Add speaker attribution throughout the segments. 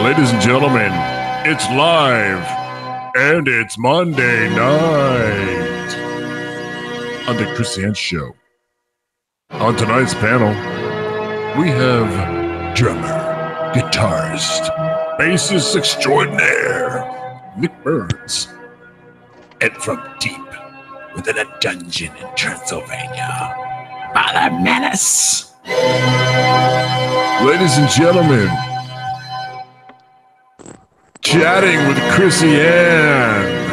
Speaker 1: Ladies and gentlemen, it's live and it's Monday night on the KrisiAnn Show. On tonight's panel, we have drummer, guitarist, bassist extraordinaire, Nick Burns, and from deep within a dungeon in Transylvania, Father Menace. Ladies and gentlemen, chatting with KrisiAnn.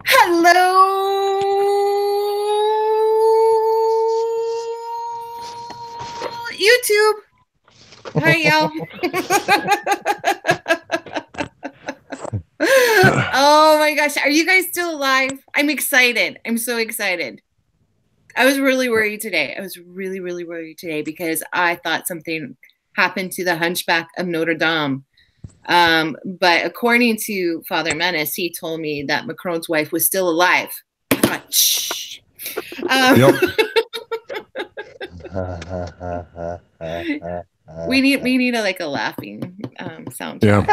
Speaker 2: Hello, YouTube. Hi, y'all. Oh my gosh, are you guys still alive? I'm excited. I'm so excited. I was really worried today. I was really worried today because I thought something happened to the Hunchback of Notre Dame. But according to Father Menace, he told me that Macron's wife was still alive. I thought, shh. We need a, like a laughing sound.
Speaker 1: Yeah.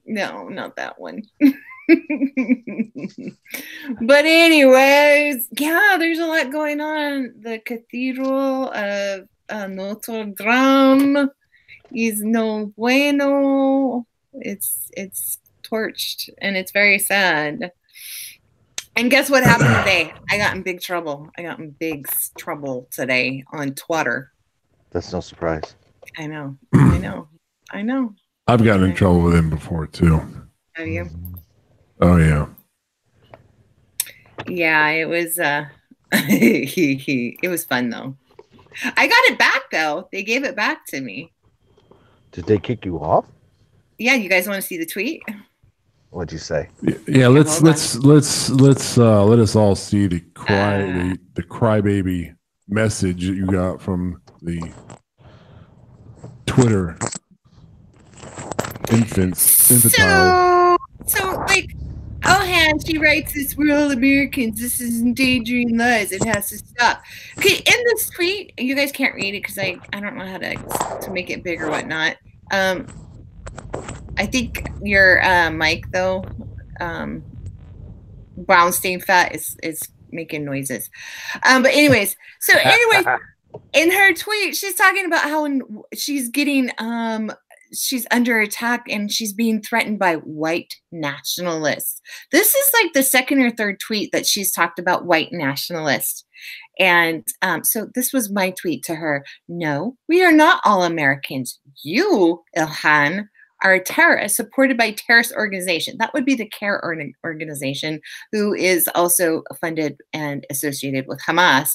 Speaker 2: No, not that one. But anyways, yeah, there's a lot going on. The Cathedral of Notre Dame is no bueno. It's torched and it's very sad. And guess what happened today? I got in big trouble. I got in big trouble today on Twitter.
Speaker 3: That's no surprise.
Speaker 2: I know. I know. I know.
Speaker 1: I've gotten in trouble with him before too.
Speaker 2: Have you?
Speaker 1: Oh yeah.
Speaker 2: Yeah, it was it was fun though. I got it back though. They gave it back to me.
Speaker 3: Did they kick you off?
Speaker 2: Yeah, you guys want to see the tweet?
Speaker 3: What'd you say?
Speaker 1: Yeah, let us all see the crybaby message that you got from the Twitter infantile.
Speaker 2: So like OHHHmar, she writes this, we're all Americans, this is endangering lives, it has to stop. Okay, in this tweet, you guys can't read it because I don't know how to make it big or whatnot. I think your mic though, Brownstein fat is making noises. But anyways, in her tweet, she's talking about how she's getting she's under attack and she's being threatened by white nationalists. This is like the second or third tweet that she's talked about white nationalists. And so this was my tweet to her. No, we are not all Americans. You, Ilhan, are a terrorist supported by a terrorist organization. That would be the CARE organization, who is also funded and associated with Hamas.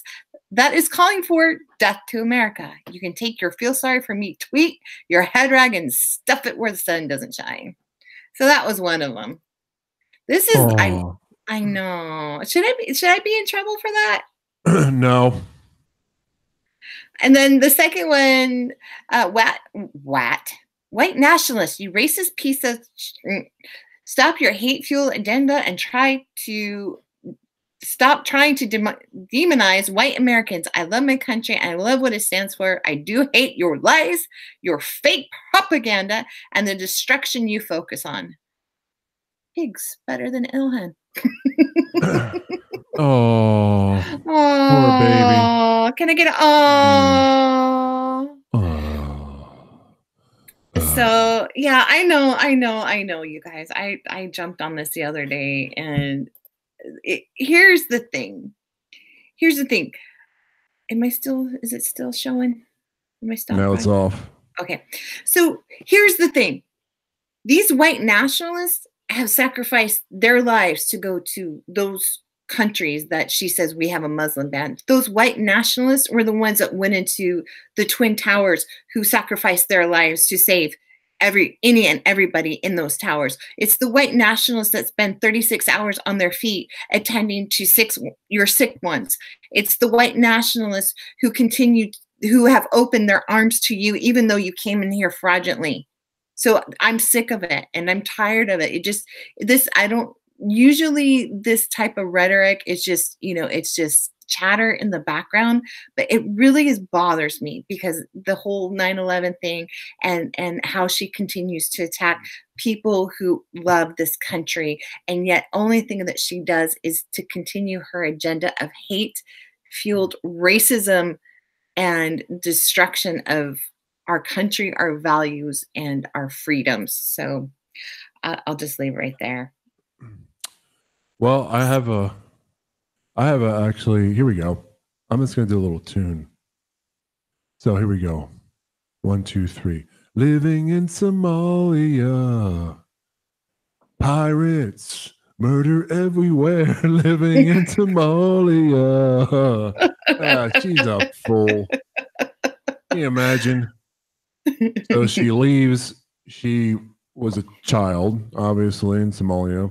Speaker 2: That is calling for death to America. You can take your feel sorry for me tweet, your head rag, and stuff it where the sun doesn't shine. So that was one of them. This is I know. Should I be in trouble for that?
Speaker 1: No.
Speaker 2: And then the second one, white nationalist, you racist piece of stop your hate fuel agenda and stop trying to demonize white Americans. I love my country. I love what it stands for. I do hate your lies, your fake propaganda, and the destruction you focus on. Pigs better than Ilhan.
Speaker 1: Oh, poor baby.
Speaker 2: Can I get a So yeah, I know, you guys. I jumped on this the other day, and here's the thing. Is it still showing? Am I stopped?
Speaker 1: Now it's off.
Speaker 2: Okay. So here's the thing. These white nationalists have sacrificed their lives to go to those countries that she says we have a Muslim ban. Those white nationalists were the ones that went into the Twin Towers, who sacrificed their lives to save any and everybody in those towers. It's the white nationalists that spend 36 hours on their feet attending to your sick ones. It's the white nationalists who have opened their arms to you, even though you came in here fraudulently. So I'm sick of it and I'm tired of it. Usually this type of rhetoric is just, it's just chatter in the background, but it really bothers me because the whole 9/11 thing and how she continues to attack people who love this country, and yet only thing that she does is to continue her agenda of hate fueled racism and destruction of our country, our values, and our freedoms. So I'll just leave right there.
Speaker 1: Well, I have a actually, here we go. I'm just going to do a little tune. So here we go. 1, 2, 3. Living in Somalia. Pirates. Murder everywhere. Living in Somalia. She's a fool. Can you imagine? So she leaves. She was a child, obviously, in Somalia.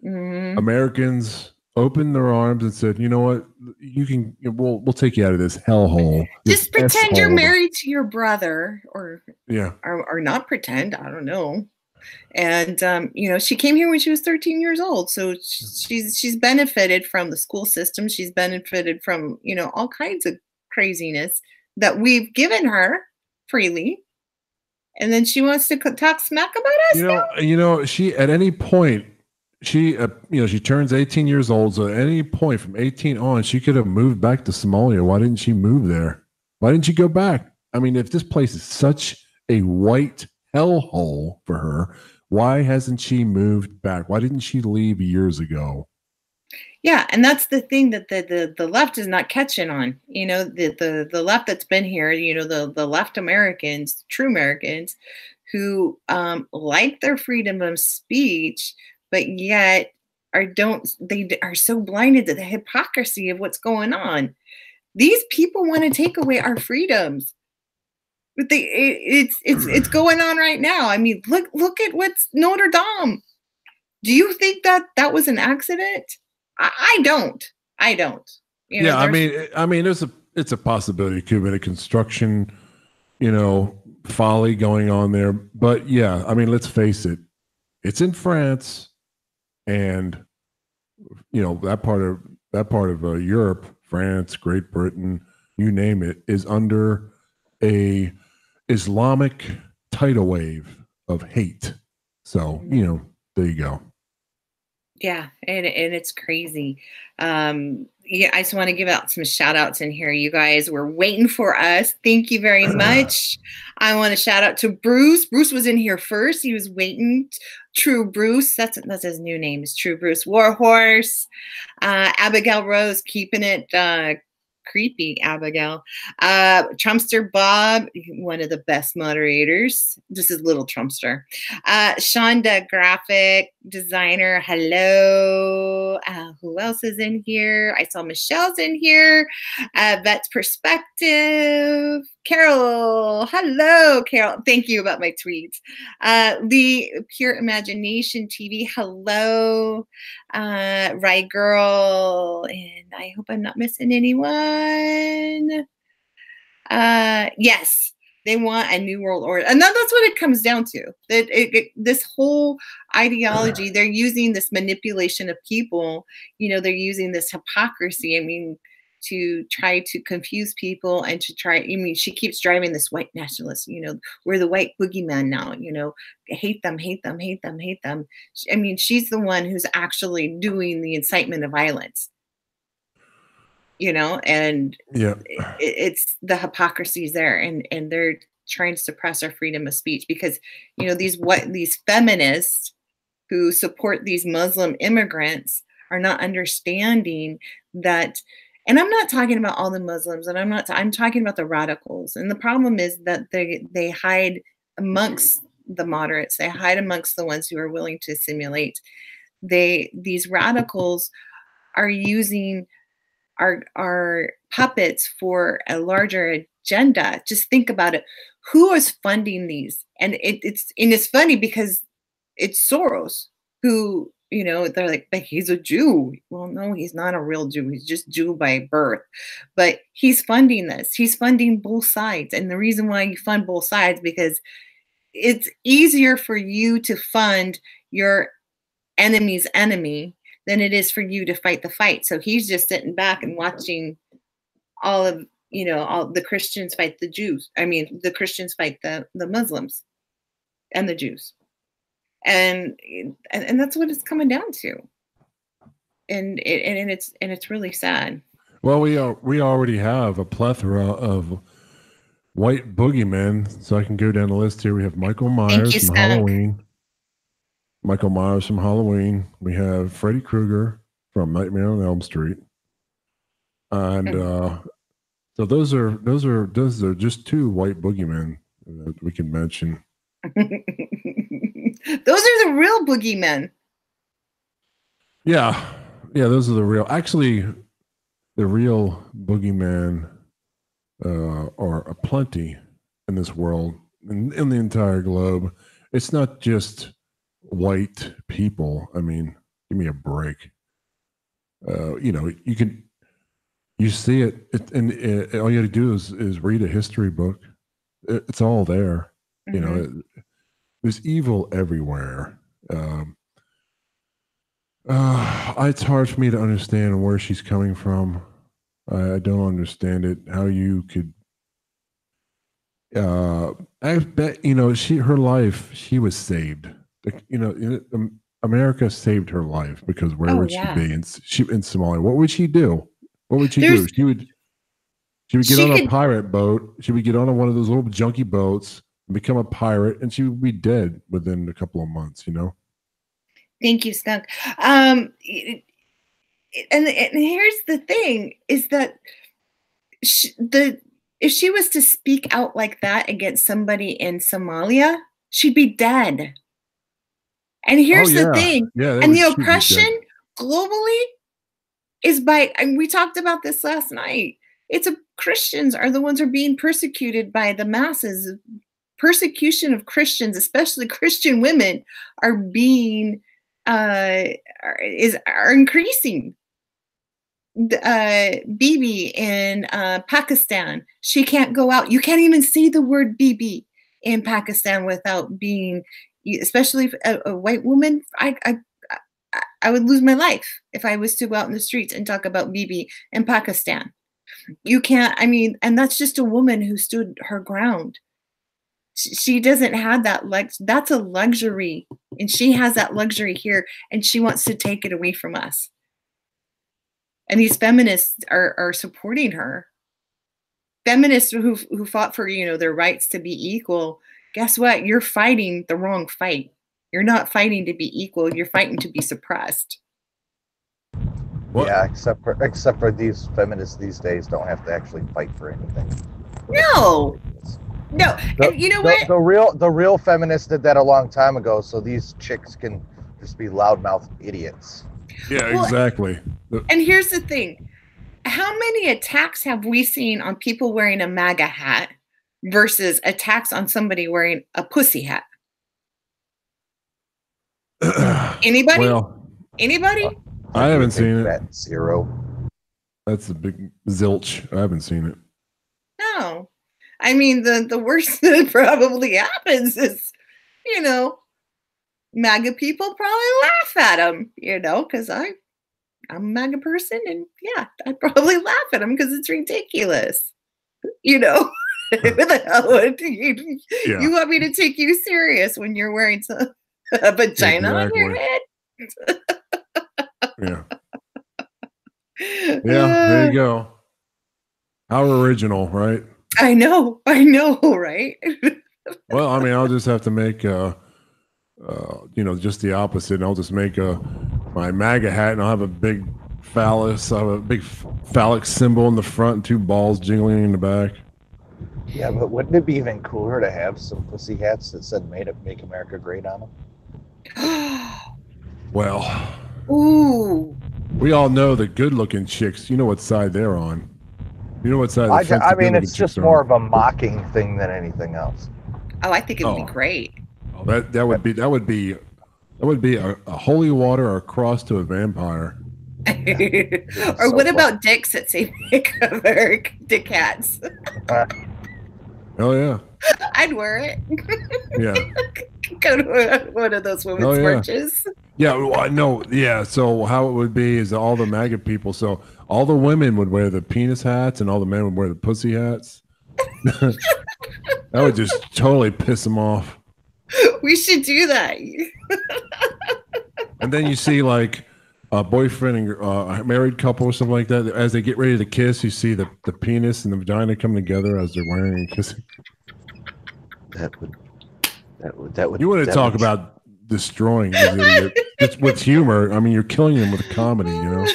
Speaker 1: Mm-hmm. Americans opened their arms and said, "You know what? We'll take you out of this hellhole.
Speaker 2: Just pretend you're married to your brother, or
Speaker 1: yeah,
Speaker 2: or not pretend. I don't know." And she came here when she was 13 years old, so she's benefited from the school system. She's benefited from all kinds of craziness that we've given her freely, and then she wants to talk smack about us.
Speaker 1: She at any point. She turns 18 years old, so at any point from 18 on, she could have moved back to Somalia. Why didn't she move there? Why didn't she go back? I mean, if this place is such a white hellhole for her, why hasn't she moved back? Why didn't she leave years ago?
Speaker 2: Yeah, and that's the thing that the left is not catching on. The left that's been here, the left Americans, true Americans, who like their freedom of speech, but yet they are so blinded to the hypocrisy of what's going on. These people want to take away our freedoms, but it's going on right now. I mean, look at what's Notre Dome. Do you think that was an accident? I don't.
Speaker 1: Yeah, I mean, it's a possibility. It could have been a construction, folly going on there. But yeah, I mean, let's face it, it's in France. And that part of Europe, France, Great Britain, you name it, is under a Islamic tidal wave of hate. So there you go.
Speaker 2: Yeah, and it's crazy. Yeah, I just want to give out some shout outs in here. You guys were waiting for us. Thank you very much. I want to shout out to Bruce. Bruce was in here first. He was waiting. True Bruce. That's his new name, is True Bruce. Warhorse. Abigail Rose, keeping it creepy, Abigail. Trumpster Bob, one of the best moderators. This is little Trumpster. Shonda, graphic designer. Hello. Who else is in here? I saw Michelle's in here. Vet's Perspective. Carol. Hello, Carol. Thank you about my tweets. The Pure Imagination TV. Hello. Right Girl. And I hope I'm not missing anyone. Yes, they want a new world order. And that's what it comes down to. This whole ideology, they're using this manipulation of people. They're using this hypocrisy. I mean, to try to confuse people and she keeps driving this white nationalist, we're the white boogeyman now, hate them. I mean, she's the one who's actually doing the incitement of violence, and
Speaker 1: yeah,
Speaker 2: it's the hypocrisy is there, and they're trying to suppress our freedom of speech because, these feminists who support these Muslim immigrants are not understanding that. And I'm not talking about all the Muslims, and I'm talking about the radicals. And the problem is that they hide amongst the moderates. They hide amongst the ones who are willing to assimilate. These radicals are using our puppets for a larger agenda. Just think about it. Who is funding these? And it's funny because it's Soros who, they're like, but he's a Jew. Well, no, he's not a real Jew. He's just Jew by birth. But he's funding this. He's funding both sides. And the reason why you fund both sides, because it's easier for you to fund your enemy's enemy than it is for you to fight the fight. So he's just sitting back and watching all of, all the Christians fight the Jews. I mean, the Christians fight the Muslims and the Jews. And that's what it's coming down to. And it's really sad.
Speaker 1: Well, we already have a plethora of white boogeymen. So I can go down the list here. We have Michael Myers from Halloween. Michael Myers from Halloween. We have Freddy Krueger from Nightmare on Elm Street. And so those are just two white boogeymen that we can mention.
Speaker 2: Those are the real boogeymen.
Speaker 1: Yeah, those are the real. Actually, the real boogeyman are aplenty in this world, in the entire globe. It's not just white people. I mean, give me a break. You see it, and all you got to do is read a history book. It's all there. Mm-hmm. There's evil everywhere. It's hard for me to understand where she's coming from. I don't understand it. How you could. I bet her life. She was saved. America saved her life because where would she be? In Somalia. What would she do? What would she do? She would get on a pirate boat. She would get on one of those little junky boats and become a pirate, and she would be dead within a couple of months.
Speaker 2: Thank you, Skunk. And here's the thing: is that if she was to speak out like that against somebody in Somalia, she'd be dead. And here's the thing: and the oppression globally is and we talked about this last night. Christians are the ones who are being persecuted by the masses. Persecution of Christians, especially Christian women, are increasing. Bibi in Pakistan, she can't go out. You can't even see the word Bibi in Pakistan without being, especially a white woman. I would lose my life if I was to go out in the streets and talk about Bibi in Pakistan. You can't. I mean, and that's just a woman who stood her ground. She doesn't have that that's a luxury, and she has that luxury here, and she wants to take it away from us. And these feminists are supporting her. Feminists who fought for their rights to be equal. Guess what? You're fighting the wrong fight. You're not fighting to be equal. You're fighting to be suppressed.
Speaker 3: What? Yeah, except for these feminists these days don't have to actually fight for anything.
Speaker 2: No. And you know what?
Speaker 3: The real feminists did that a long time ago, so these chicks can just be loudmouth idiots.
Speaker 1: Yeah, exactly.
Speaker 2: And here's the thing. How many attacks have we seen on people wearing a MAGA hat versus attacks on somebody wearing a pussy hat? Anybody?
Speaker 1: Well,
Speaker 2: anybody?
Speaker 1: I haven't seen it.
Speaker 3: Zero. That's
Speaker 1: a big zilch. I haven't seen it.
Speaker 2: No. I mean, the worst that probably happens is, MAGA people probably laugh at them, because I'm a MAGA person, and I'd probably laugh at them because it's ridiculous. What the hell would you want me to take you serious when you're wearing a vagina on your head?
Speaker 1: Yeah, there you go. How original, right?
Speaker 2: I know, right?
Speaker 1: Well, I mean, I'll just have to make just the opposite. And I'll just make my MAGA hat, and I'll have a big phallus. I'll have a big phallic symbol in the front and two balls jingling in the back.
Speaker 3: Yeah, but wouldn't it be even cooler to have some pussy hats that said "Make America Great" on them?
Speaker 1: Well,
Speaker 2: ooh,
Speaker 1: we all know the good-looking chicks. You know what side they're on. You know what side?
Speaker 3: I mean, it's just more of a mocking thing than anything else.
Speaker 2: Oh, I think it would be great.
Speaker 1: Oh, that would be a holy water or a cross to a vampire.
Speaker 2: Or what about dicks that say dick hats?
Speaker 1: Oh yeah,
Speaker 2: I'd wear it.
Speaker 1: Yeah.
Speaker 2: Go to one of those women's marches.
Speaker 1: Yeah, well, I know. Yeah, so how it would be is all the MAGA people. So all the women would wear the penis hats, and all the men would wear the pussy hats. That would just totally piss them off.
Speaker 2: We should do that.
Speaker 1: And then you see like a boyfriend and a married couple or something like that. As they get ready to kiss, you see the penis and the vagina come together as they're wearing and kissing.
Speaker 3: That would.
Speaker 1: You want to talk about destroying these idiots. It's with humor. I mean, you're killing them with comedy, you know?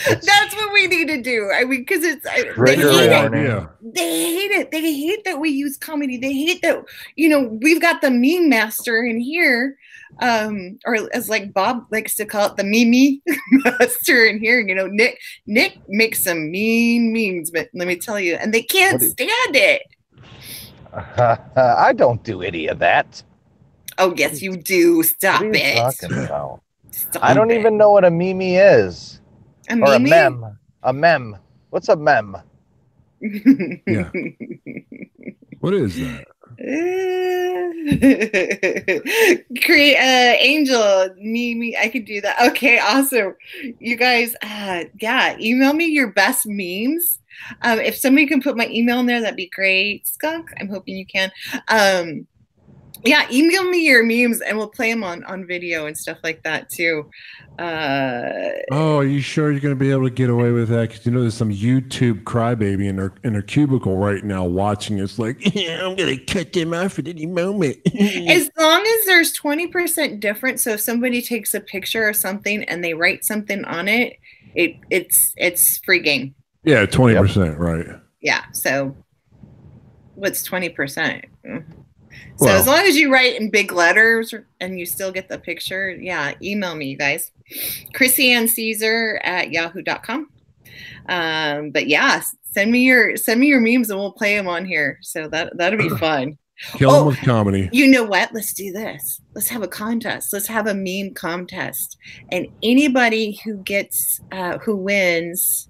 Speaker 2: That's what we need to do. I mean, because it's they hate it. Yeah. They hate it. They hate that we use comedy. They hate that, you know, we've got the meme master in here, or as like Bob likes to call it, the meme master in here. You know, Nick makes some mean memes, but let me tell you, and they can't stand it.
Speaker 3: I don't do any of that.
Speaker 2: Oh yes, you do. Stop
Speaker 3: what are you
Speaker 2: it.
Speaker 3: Talking about? I don't even know what a meme is.
Speaker 2: A meme?
Speaker 3: Or a mem. A mem. What's a mem?
Speaker 1: Yeah. What is that?
Speaker 2: Create Angel, me. I could do that. Okay, awesome. You guys, yeah, email me your best memes. If somebody can put my email in there, that'd be great. Skunk, I'm hoping you can. Yeah, email me your memes and we'll play them on video and stuff like that too.
Speaker 1: Oh, are you sure you're going to be able to get away with that? Because you know there's some YouTube crybaby in her cubicle right now watching. It's like, yeah, I'm going to cut them off at any moment.
Speaker 2: As long as there's 20% difference, so if somebody takes a picture or something and they write something on it, it's free game.
Speaker 1: Yeah, 20%, right?
Speaker 2: Yeah. So what's 20%? So as long as you write in big letters and you still get the picture, yeah, email me, you guys. KrisiAnnCaesar@yahoo.com. But yeah, send me your memes and we'll play them on here. So that'll be fun.
Speaker 1: Kill them with comedy.
Speaker 2: You know what? Let's do this. Let's have a contest. Let's have a meme contest. And anybody who wins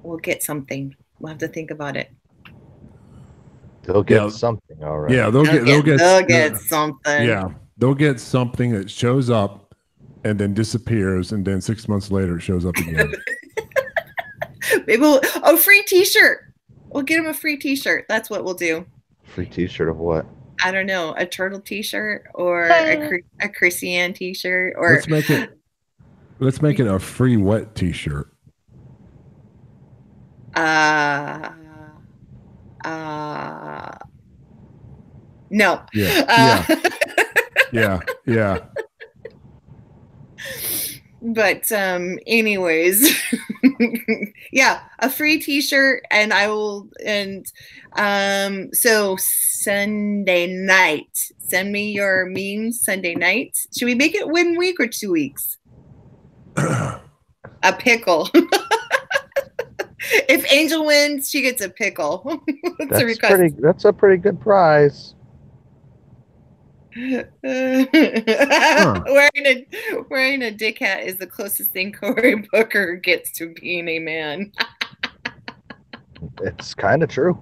Speaker 2: will get something. We'll have to think about it.
Speaker 3: They'll get something, all right.
Speaker 1: Yeah, they'll get
Speaker 2: something.
Speaker 1: Yeah, they'll get something that shows up and then disappears, and then 6 months later it shows up again.
Speaker 2: Maybe a free T-shirt. We'll get them a free T-shirt. That's what we'll do.
Speaker 3: Free T-shirt of what?
Speaker 2: I don't know. A turtle T-shirt or a KrisiAnn T-shirt, or
Speaker 1: let's make it a free wet T-shirt.
Speaker 2: No.
Speaker 1: Yeah. Yeah.
Speaker 2: But anyways, yeah, a free T-shirt, and I will. And so Sunday night, send me your memes. Sunday night. Should we make it 1 week or 2 weeks? A pickle. If Angel wins, she gets a pickle.
Speaker 3: That's a pretty good prize.
Speaker 2: Wearing a dick hat is the closest thing Cory Booker gets to being a man.
Speaker 3: It's kind of true.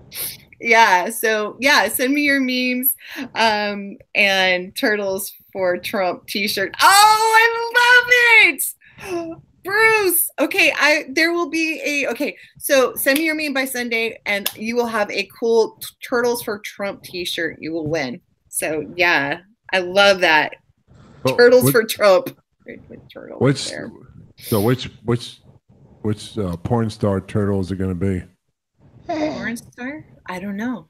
Speaker 2: Yeah. So yeah, send me your memes and turtles for Trump T-shirt. Oh, I love it. Bruce. Okay, there will be so send me your meme by Sunday and you will have a cool Turtles for Trump T-shirt you will win. So yeah, I love that. Turtles for Trump.
Speaker 1: Which porn star turtle is it going to be?
Speaker 2: Porn star? I don't know.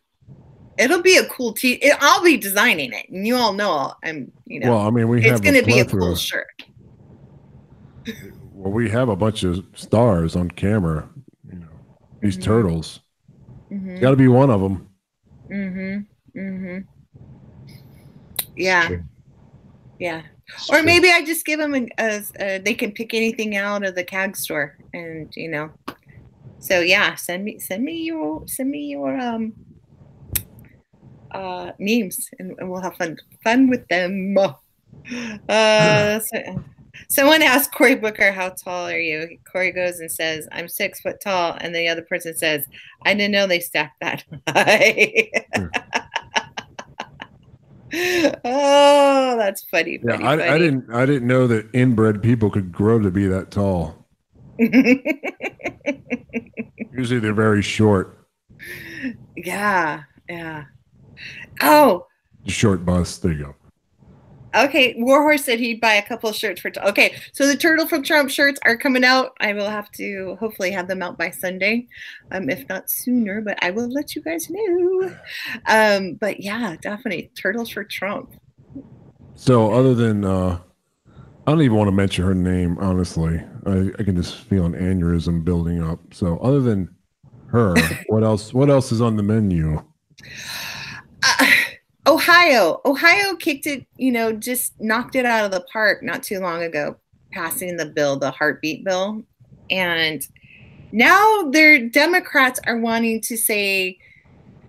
Speaker 2: It'll be a cool I'll be designing it, and you all know
Speaker 1: Well, I mean,
Speaker 2: it's going to be a cool shirt.
Speaker 1: Well, we have a bunch of stars on camera. You know, these turtles. It's got to be one of them.
Speaker 2: Yeah. Yeah. Or maybe I just give them they can pick anything out of the CAG store, and you know. So yeah, send me your memes, and we'll have fun with them. Someone asked Cory Booker, how tall are you? Cory goes and says, I'm 6 foot tall. And the other person says, I didn't know they stacked that high. Oh, that's funny.
Speaker 1: Yeah,
Speaker 2: funny,
Speaker 1: I didn't know that inbred people could grow to be that tall. Usually they're very short.
Speaker 2: Yeah. Oh,
Speaker 1: short bust. There you go.
Speaker 2: Okay, Warhorse said he'd buy a couple of shirts for. Okay, so the Turtle from Trump shirts are coming out. I will have to hopefully have them out by Sunday, if not sooner. But I will let you guys know. But yeah, definitely Turtles for Trump.
Speaker 1: So other than, I don't even want to mention her name. Honestly, I can just feel an aneurysm building up. So other than her, what else? What else is on the menu?
Speaker 2: Ohio kicked it, just knocked it out of the park not too long ago, passing the bill, the heartbeat bill. And now their Democrats are wanting to say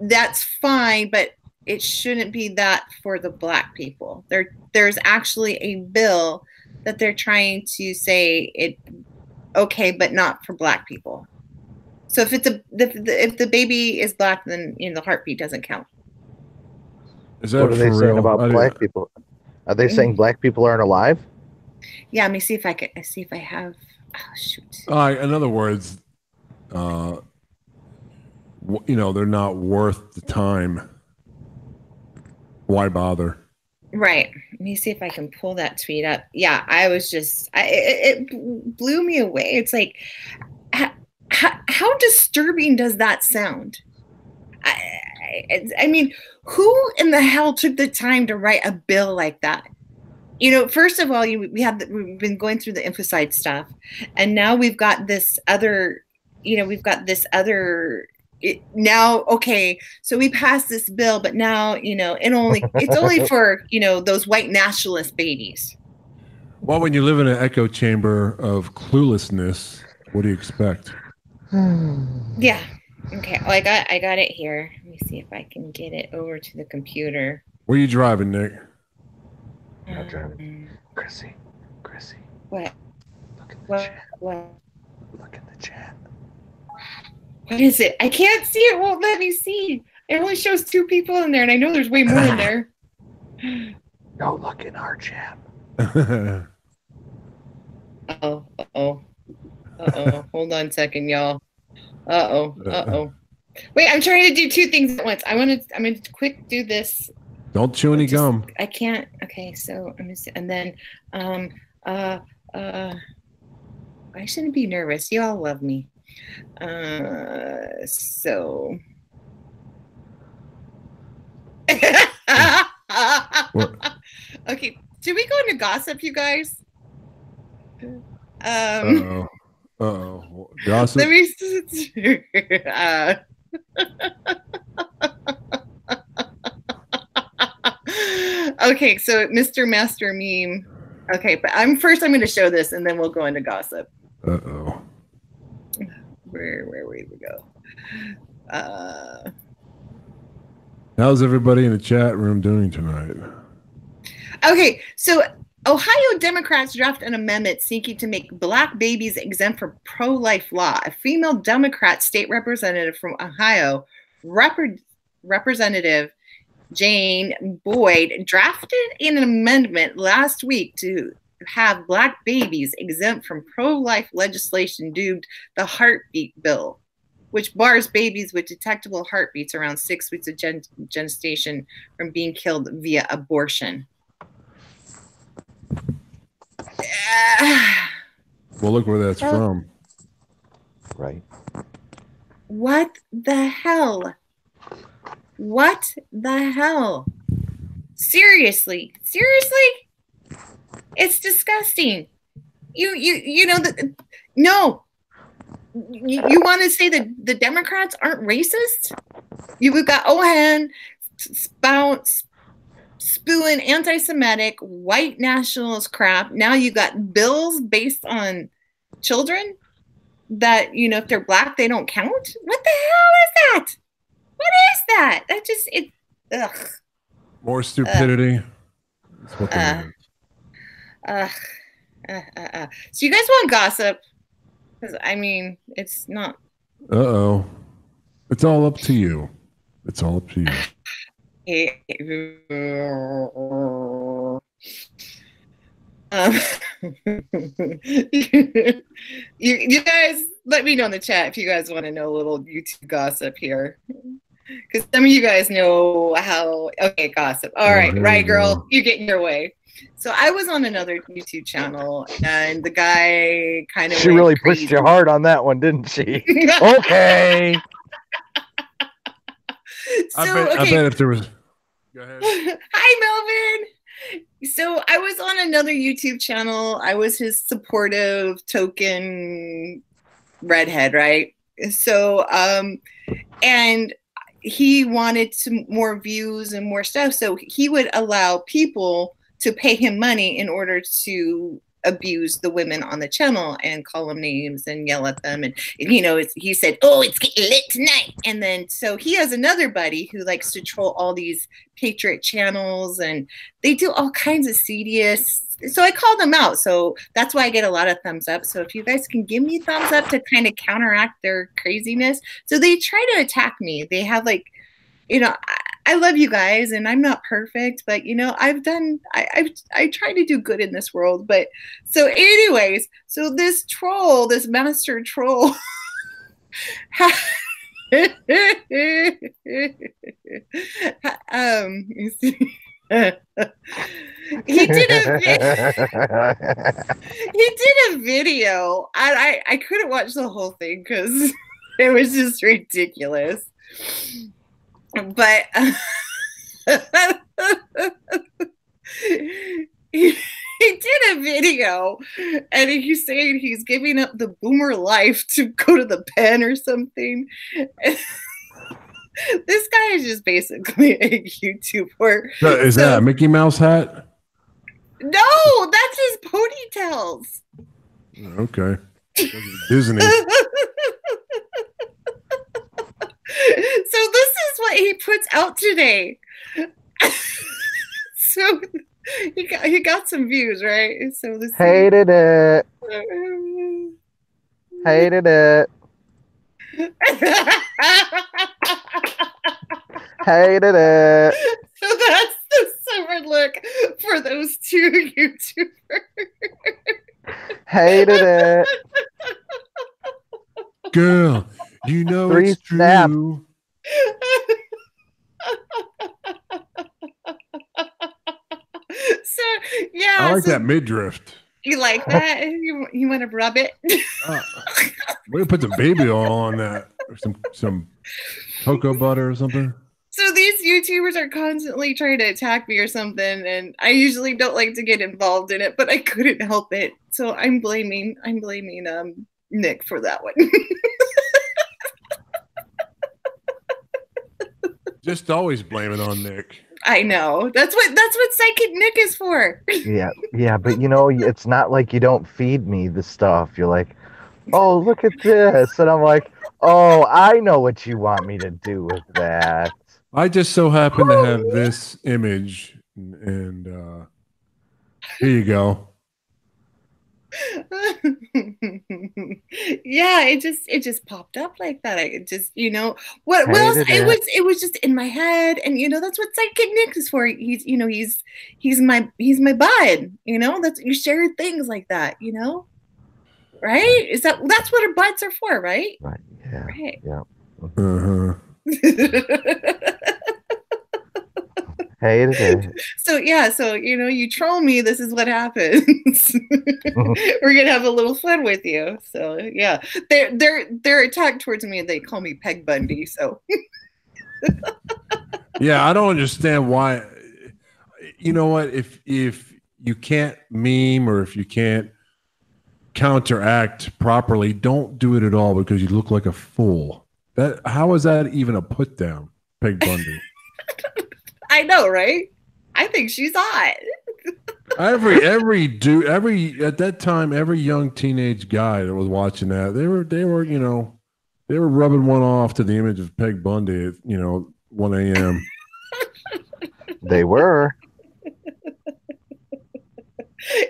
Speaker 2: that's fine, but it shouldn't be that for the Black people. There's actually a bill that they're trying to say it okay, but not for Black people. So if the baby is Black, then the heartbeat doesn't count.
Speaker 3: What are they saying about Black people? Are they saying Black people aren't alive?
Speaker 2: Yeah, let me see if I have. Oh shoot.
Speaker 1: In other words, they're not worth the time. Why bother?
Speaker 2: Right. Let me see if I can pull that tweet up. Yeah, I was just. It blew me away. It's like, how disturbing does that sound? I mean, who in the hell took the time to write a bill like that? First of all, we've been going through the infanticide stuff, and now we've got this other, now, okay, so we passed this bill, but now, it's only for, those white nationalist babies.
Speaker 1: Well, when you live in an echo chamber of cluelessness, what do you expect?
Speaker 2: Yeah. Okay. Oh, I got it here. Let me see if I can get it over to the computer.
Speaker 1: Where are you driving, Nick?
Speaker 3: I'm driving. Chrissy.
Speaker 2: What?
Speaker 3: Look at the chat.
Speaker 2: What?
Speaker 3: Look at the chat.
Speaker 2: What is it? I can't see it. Won't let me see. It only shows 2 people in there, and I know there's way more in there.
Speaker 3: No, look in our chat.
Speaker 2: Uh-oh. Hold on a second, y'all. Uh-oh. Wait, I'm trying to do 2 things at once. I'm gonna quick do this.
Speaker 1: Don't chew any gum.
Speaker 2: I can't. Okay, so I'm just, and then I shouldn't be nervous. You all love me. So okay, should we go into gossip, you guys?
Speaker 1: Gossip.
Speaker 2: Let me okay, so Mr. Master Meme. Okay, but I'm going to show this, and then we'll go into gossip. Where we go?
Speaker 1: How's everybody in the chat room doing tonight?
Speaker 2: Okay, so Ohio Democrats draft an amendment seeking to make Black babies exempt from pro-life law. A female Democrat state representative from Ohio, Representative Jane Boyd, drafted an amendment last week to have Black babies exempt from pro-life legislation dubbed the heartbeat bill, which bars babies with detectable heartbeats around 6 weeks of gestation from being killed via abortion.
Speaker 1: Well, look where that's from.
Speaker 3: Right.
Speaker 2: What the hell? Seriously? It's disgusting. You want to say that the Democrats aren't racist? You've got OHHHmar spewing anti-Semitic white nationalist crap. Now you got bills based on children that, if they're Black, they don't count. What the hell is that? What is that? That just, ugh.
Speaker 1: More stupidity. That's what
Speaker 2: So you guys want gossip? Because it's not.
Speaker 1: It's all up to you.
Speaker 2: Um, you guys, let me know in the chat if you guys want to know a little YouTube gossip here. Because some of you guys know how, okay, gossip. All right, right, girl, you're getting your way. So I was on another YouTube channel, and the guy kind of
Speaker 3: She really pushed you hard on that one, didn't she? Okay.
Speaker 1: I bet if there was... Go ahead.
Speaker 2: Hi, Melvin. So I was on another YouTube channel. I was his supportive token redhead, right? So, and he wanted more views and more stuff. So he would allow people to pay him money in order to abuse the women on the channel and call them names and yell at them. And you know, he said, "Oh, it's getting lit tonight." And then so he has another buddy who likes to troll all these Patriot channels, and they do all kinds of serious. So I called them out. So that's why I get a lot of thumbs up. So if you guys can give me thumbs up to kind of counteract their craziness. So they try to attack me. They have like, you know, I love you guys, and I'm not perfect, but you know, I try to do good in this world. But so anyways, so this troll, this master troll, he did a video. I couldn't watch the whole thing because it was just ridiculous. But he did a video, and he's saying he's giving up the boomer life to go to the pen or something. This guy is just basically a YouTuber.
Speaker 1: Is that a Mickey Mouse hat?
Speaker 2: No, that's his ponytails.
Speaker 1: Okay. Disney.
Speaker 2: So this is what he puts out today. So he got some views, right? So this
Speaker 3: hated it. Hated it. Hated it.
Speaker 2: So that's the summer look for those two YouTubers.
Speaker 3: Hated it.
Speaker 1: Girl, you know it's true.
Speaker 2: So yeah,
Speaker 1: I like that midriff.
Speaker 2: You like that? You want to rub it?
Speaker 1: We're gonna put some baby oil on that, or some cocoa butter or something.
Speaker 2: So these YouTubers are constantly trying to attack me or something, and I usually don't like to get involved in it, but I couldn't help it. So I'm blaming Nick for that one.
Speaker 1: Just always blame it on Nick.
Speaker 2: I know. That's what Psychic Nick is for.
Speaker 3: Yeah, but you know, it's not like you don't feed me the stuff. You're like, oh, look at this, and I'm like, oh, I know what you want me to do with that.
Speaker 1: I just so happen to have this image, and here you go.
Speaker 2: Yeah, it just popped up like that. I just, you know, what else? It was just in my head, and you know, that's what Psychic Nick is for. He's, you know, he's my bud. You know, that's, you share things like that. You know, right? That's what our buds are for, right?
Speaker 3: Right. Yeah.
Speaker 2: Right.
Speaker 3: Yeah.
Speaker 1: Uh-huh.
Speaker 3: Hated it.
Speaker 2: So yeah, so you know, you troll me, this is what happens. We're gonna have a little fun with you. So yeah, they're attacked towards me, and they call me Peg Bundy. So
Speaker 1: yeah, I don't understand why. You know what? If you can't meme, or if you can't counteract properly, don't do it at all, because you look like a fool. How is that even a put down, Peg Bundy?
Speaker 2: I know, right? I think she's hot.
Speaker 1: every dude, at that time, every young teenage guy that was watching that, they were, you know, they were rubbing one off to the image of Peg Bundy at, you know, 1 a.m.
Speaker 3: They were.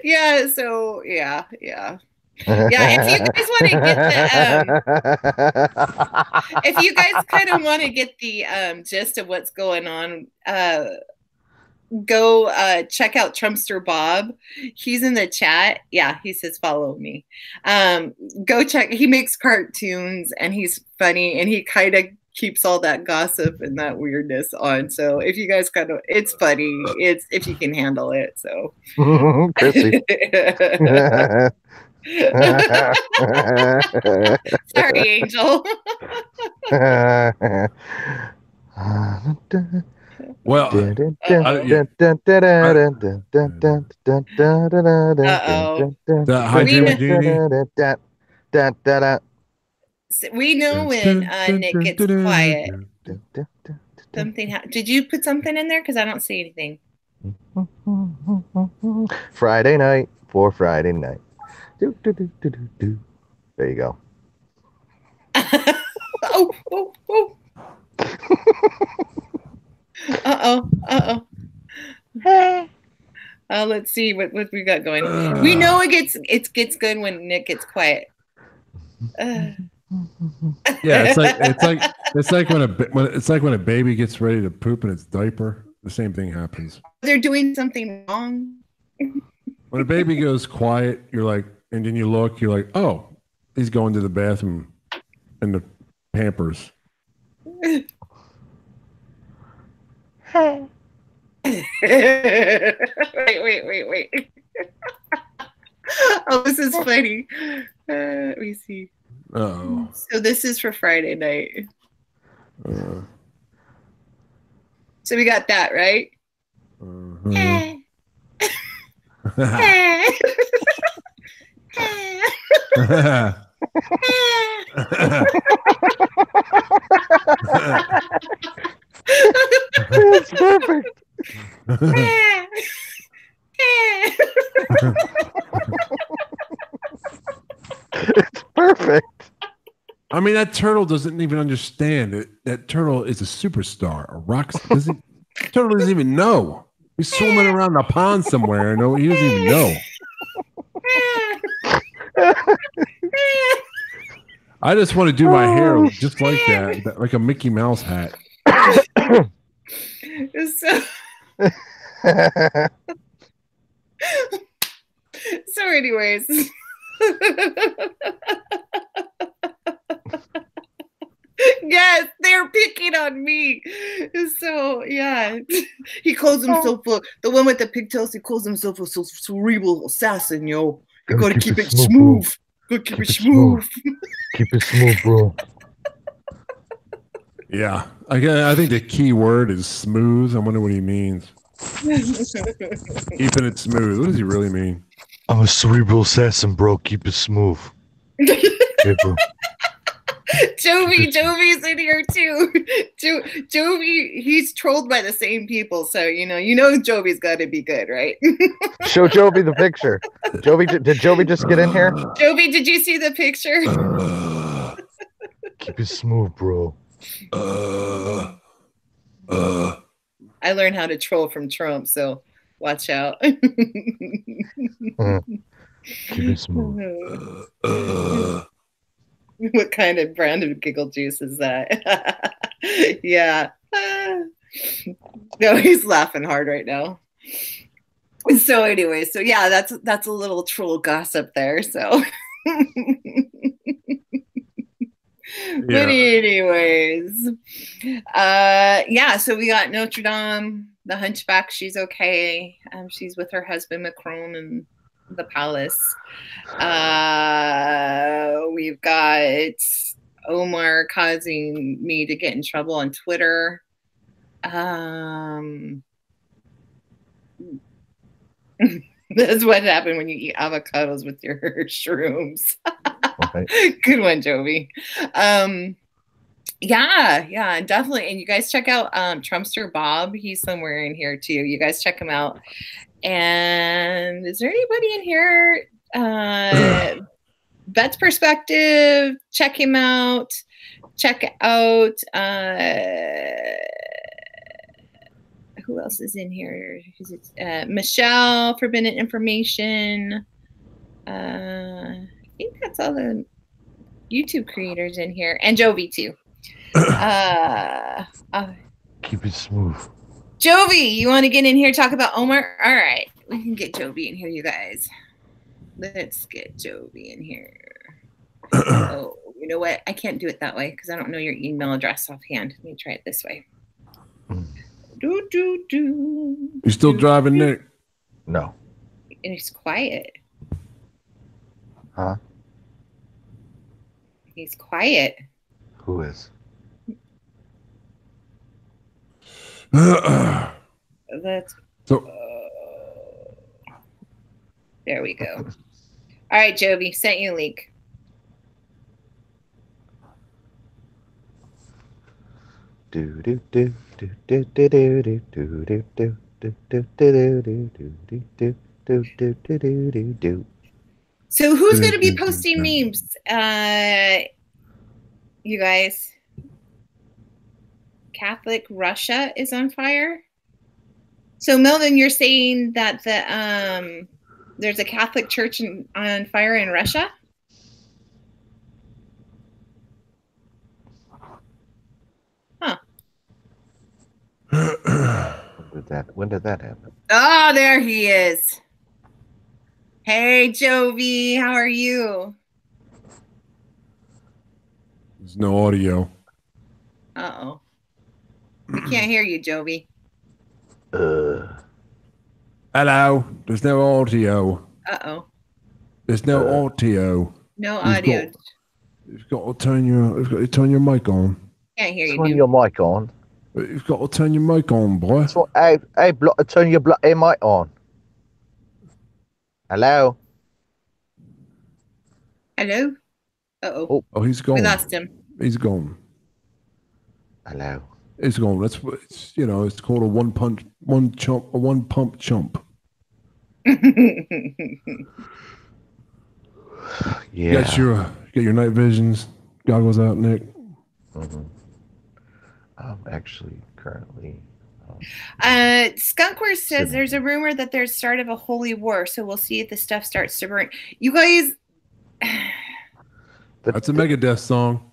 Speaker 2: Yeah. So yeah. Yeah, if you guys want to get the if you guys kind of want to get the gist of what's going on, go check out Trumpster Bob. He's in the chat. Yeah, he says follow me. Go check. He makes cartoons and he's funny and he kind of keeps all that gossip and that weirdness on. So if you guys kind of, it's funny. It's if you can handle it. So
Speaker 3: Chrissy.
Speaker 2: Sorry, Angel.
Speaker 1: Well,
Speaker 2: we know when Nick gets quiet. Something did you put something in there? Because I don't see anything.
Speaker 3: Friday night for Friday night. There you go.
Speaker 2: Oh. Let's see what we got going. We know it gets good when Nick gets quiet.
Speaker 1: Yeah, it's like when a baby gets ready to poop in its diaper. The same thing happens.
Speaker 2: They're doing something wrong.
Speaker 1: When a baby goes quiet, you're like, and then you look, you're like, oh, he's going to the bathroom in the Pampers.
Speaker 2: Wait. Oh, this is funny. Let me see.
Speaker 1: Oh.
Speaker 2: So this is for Friday night. So we got that, right?
Speaker 3: It's perfect. It's perfect.
Speaker 1: I mean, that turtle doesn't even understand it. That turtle is a superstar. A rock turtle doesn't even know. He's swimming around the pond somewhere. No, he doesn't even know. I just want to do my hair just like that, like a Mickey Mouse hat.
Speaker 2: So anyways. Yes, they're picking on me. So yeah, he calls himself the one with the pigtails. He calls himself a cerebral assassin. Yo, you gotta keep it smooth. Gotta keep it smooth.
Speaker 3: Keep it smooth, bro.
Speaker 1: Yeah, I think the key word is smooth. I wonder what he means. Keeping it smooth. What does he really mean?
Speaker 3: I'm a cerebral assassin, bro. Keep it smooth. Hey, bro.
Speaker 2: Jovi's in here too. Jovi, he's trolled by the same people, so you know Jovi's got to be good, right?
Speaker 3: Show Jovi the picture. Did Jovi just get in here?
Speaker 2: Jovi, did you see the picture?
Speaker 3: Keep it smooth, bro.
Speaker 2: I learned how to troll from Trump, so watch out.
Speaker 3: Keep it smooth.
Speaker 2: What kind of brand of giggle juice is that? Yeah. No, he's laughing hard right now. So anyway, so yeah, that's a little troll gossip there. So but anyways, yeah, so we got Notre Dame, the Hunchback, she's okay. She's with her husband Macron and the palace. We've got Omar causing me to get in trouble on Twitter. That's what happened when you eat avocados with your shrooms.
Speaker 3: Okay.
Speaker 2: Good one, Jovi. Yeah, definitely. And you guys check out Trumpster Bob. He's somewhere in here too. You guys check him out. And is there anybody in here? Vet's Perspective. Check him out. Check out. Who else is in here? Michelle, Forbidden Information. That's all the YouTube creators in here, and Jovi too.
Speaker 3: Keep it smooth.
Speaker 2: Jovi, you want to get in here, talk about Omar? All right, we can get Jovi in here, you guys. Let's get Jovi in here. Oh, you know what? I can't do it that way because I don't know your email address offhand. Let me try it this way.
Speaker 1: You still driving, Nick?
Speaker 3: No.
Speaker 2: And it's quiet.
Speaker 3: Huh?
Speaker 2: He's quiet.
Speaker 3: Who is?
Speaker 2: That's
Speaker 1: so.
Speaker 2: There we go. All right, Jovi, sent you a link. So who's going to be posting memes? You guys. Catholic Russia is on fire. So Melvin, you're saying that the there's a Catholic church on fire in Russia? Huh.
Speaker 3: When did that happen?
Speaker 2: Oh, there he is. Hey, Jovi, how are you?
Speaker 1: There's no audio.
Speaker 2: Uh-oh. We can't hear you, Jovi.
Speaker 1: Hello. There's no audio.
Speaker 2: Uh-oh.
Speaker 1: There's no audio.
Speaker 2: No audio.
Speaker 1: You've got to turn your mic on.
Speaker 2: Can't hear you.
Speaker 3: Turn your mic on.
Speaker 1: You've got to turn your mic on, boy.
Speaker 3: So, hey, turn your mic on. Hello.
Speaker 2: Hello. Uh-oh.
Speaker 1: Oh, he's gone.
Speaker 2: We lost him.
Speaker 1: He's gone.
Speaker 3: Hello.
Speaker 1: He's gone. That's it's it's called a one pump chump.
Speaker 3: Yeah.
Speaker 1: Get your night visions goggles out, Nick.
Speaker 3: Mm-hmm. I'm actually currently.
Speaker 2: Skunkworth says there's a rumor that there's start of a holy war, so we'll see if the stuff starts to burn. You guys.
Speaker 1: That's a Megadeth song.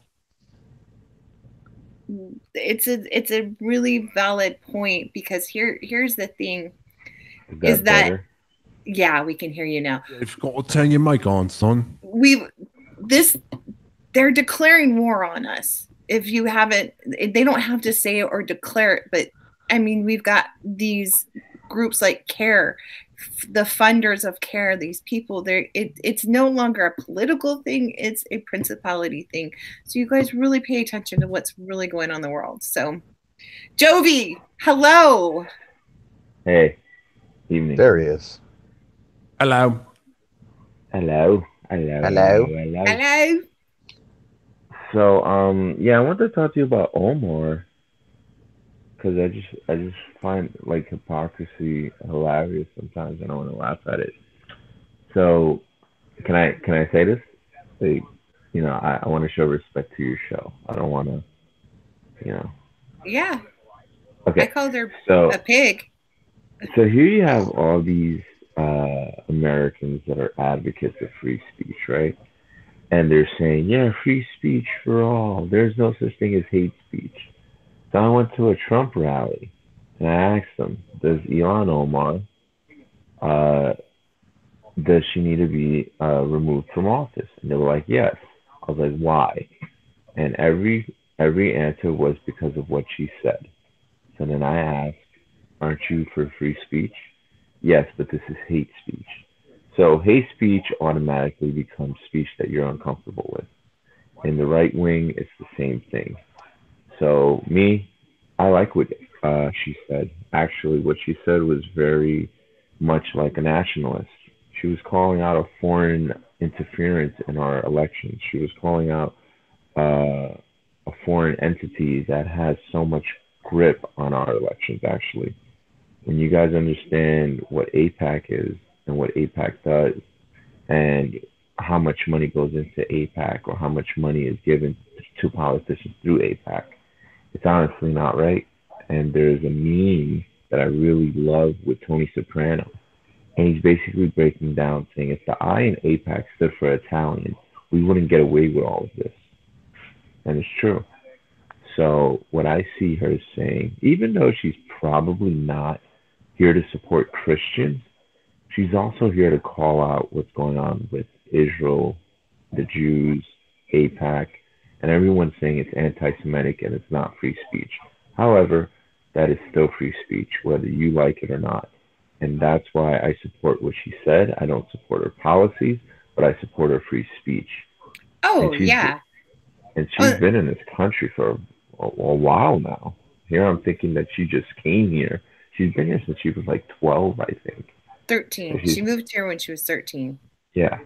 Speaker 2: It's a really valid point because here's the thing is that better? Yeah, we can hear you now.
Speaker 1: You've got to turn your mic on, son.
Speaker 2: They're declaring war on us. If you haven't, they don't have to say it or declare it, but I mean, we've got these groups like CARE, the funders of CARE, these people, it's no longer a political thing, it's a principality thing. So you guys really pay attention to what's really going on in the world. So Jovi, hello.
Speaker 4: Hey, evening.
Speaker 3: There he is.
Speaker 1: Hello.
Speaker 4: Hello. So, yeah, I wanted to talk to you about Omar. Because I just find like hypocrisy hilarious sometimes. I don't want to laugh at it. So, can I say this? Like, I want to show respect to your show. I don't want to,
Speaker 2: Yeah.
Speaker 4: Okay.
Speaker 2: I called her a pig.
Speaker 4: So here you have all these Americans that are advocates of free speech, right? And they're saying, yeah, free speech for all. There's no such thing as hate speech. So I went to a Trump rally and I asked them, does Ilhan OHHHmar, does she need to be removed from office? And they were like, yes. I was like, why? And every answer was because of what she said. So then I asked, aren't you for free speech? Yes, but this is hate speech. So hate speech automatically becomes speech that you're uncomfortable with. In the right wing, it's the same thing. So I like what she said. Actually, what she said was very much like a nationalist. She was calling out a foreign interference in our elections. She was calling out a foreign entity that has so much grip on our elections, actually. When you guys understand what AIPAC is and what AIPAC does and how much money goes into AIPAC or how much money is given to politicians through AIPAC, it's honestly not right. And there's a meme that I really love with Tony Soprano. And he's basically breaking down saying if the I in AIPAC stood for Italian, we wouldn't get away with all of this. And it's true. So what I see her saying, even though she's probably not here to support Christians, she's also here to call out what's going on with Israel, the Jews, AIPAC, and everyone's saying it's anti-Semitic and it's not free speech. However, that is still free speech, whether you like it or not. And that's why I support what she said. I don't support her policies, but I support her free speech.
Speaker 2: Oh, yeah.
Speaker 4: And she's been in this country for a while now. Here I'm thinking that she just came here. She's been here since she was like 12, I think.
Speaker 2: 13. She moved here when she was 13.
Speaker 4: Yeah.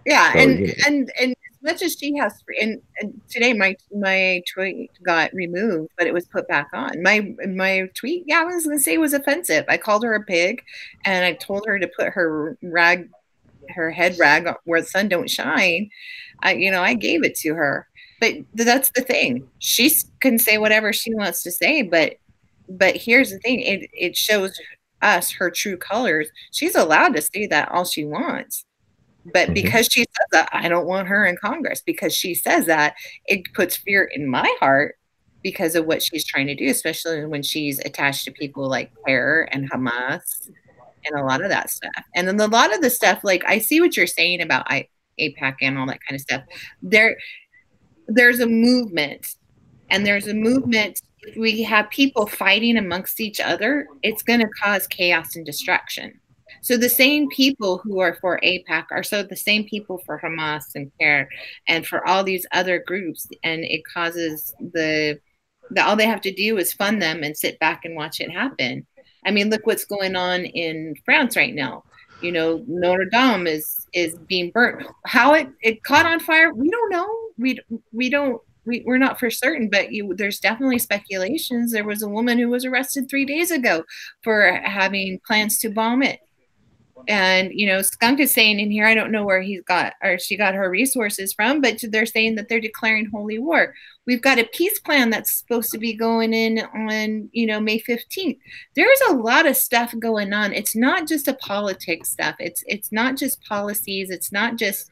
Speaker 2: Yeah, so, and as much as she has, and today my tweet got removed, but it was put back on. My tweet, yeah, I was gonna say was offensive. I called her a pig, and I told her to put her head rag where the sun don't shine. I gave it to her, but that's the thing. She can say whatever she wants to say, but here's the thing: it shows us her true colors. She's allowed to say that all she wants. But because she says that, I don't want her in Congress. Because she says that, it puts fear in my heart because of what she's trying to do, especially when she's attached to people like CAIR and Hamas and a lot of that stuff. And then a lot of the stuff, like I see what you're saying about AIPAC and all that kind of stuff. There's a movement, and there's a movement. If we have people fighting amongst each other, it's going to cause chaos and destruction. So the same people who are for AIPAC are so the same people for Hamas and CAIR and for all these other groups. And it causes all they have to do is fund them and sit back and watch it happen. I mean, look what's going on in France right now. Notre Dome is being burnt. How it caught on fire, we don't know. We're not for certain, but there's definitely speculations. There was a woman who was arrested 3 days ago for having plans to bomb it. And, Skunk is saying in here, I don't know where she got her resources from, but they're saying that they're declaring holy war. We've got a peace plan that's supposed to be going in on, May 15th. There's a lot of stuff going on. It's not just a politics stuff. It's not just policies. It's not just,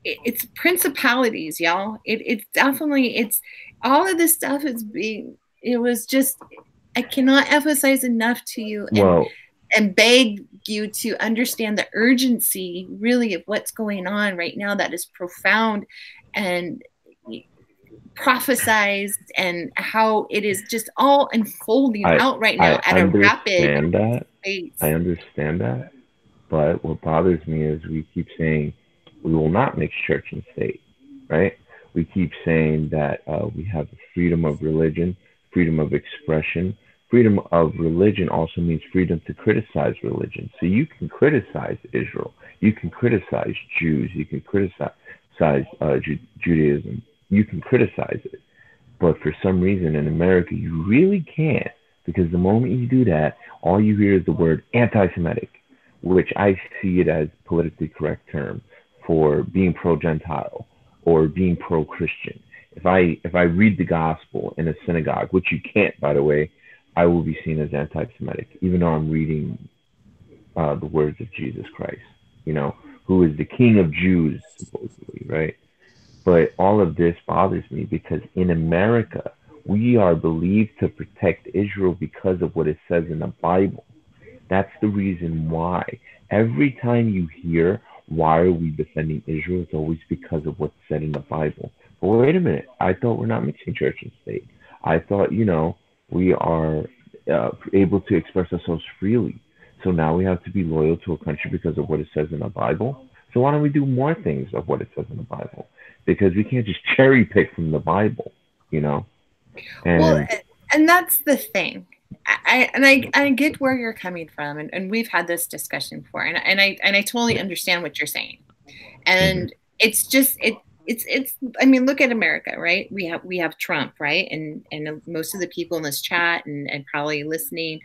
Speaker 2: it's principalities, y'all. It's definitely, all of this stuff I cannot emphasize enough to you and beg you to understand the urgency really of what's going on right now that is profound and prophesized, and how it is just all unfolding out right now at a rapid pace.
Speaker 4: I understand that. But what bothers me is we keep saying we will not mix church and state, right? We keep saying that we have freedom of religion, freedom of expression. Freedom of religion also means freedom to criticize religion. So you can criticize Israel. You can criticize Jews. You can criticize Judaism. You can criticize it. But for some reason in America, you really can't, because the moment you do that, all you hear is the word anti-Semitic, which I see it as politically correct term for being pro-Gentile or being pro-Christian. If I read the gospel in a synagogue, which you can't, by the way, I will be seen as anti-Semitic, even though I'm reading the words of Jesus Christ, who is the King of Jews, supposedly, right? But all of this bothers me because in America, we are believed to protect Israel because of what it says in the Bible. That's the reason why. Every time you hear, why are we defending Israel, it's always because of what's said in the Bible. But wait a minute, I thought we're not mixing church and state. I thought, we are able to express ourselves freely. So now we have to be loyal to a country because of what it says in the Bible. So why don't we do more things of what it says in the Bible? Because we can't just cherry pick from the Bible, And,
Speaker 2: and that's the thing. I get where you're coming from, and we've had this discussion before, and I totally understand what you're saying. And it's just it's I mean, look at America, right? We have Trump, right? And most of the people in this chat and probably listening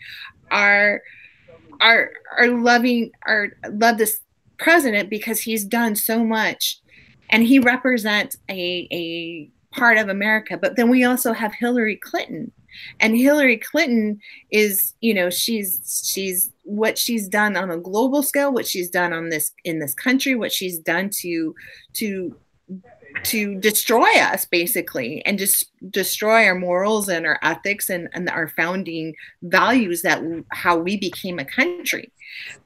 Speaker 2: are love this president because he's done so much, and he represents a part of America. But then we also have Hillary Clinton, and Hillary Clinton is, she's what she's done on a global scale, what she's done on this in this country, what she's done to destroy us basically, and just destroy our morals and our ethics and our founding values, that how we became a country.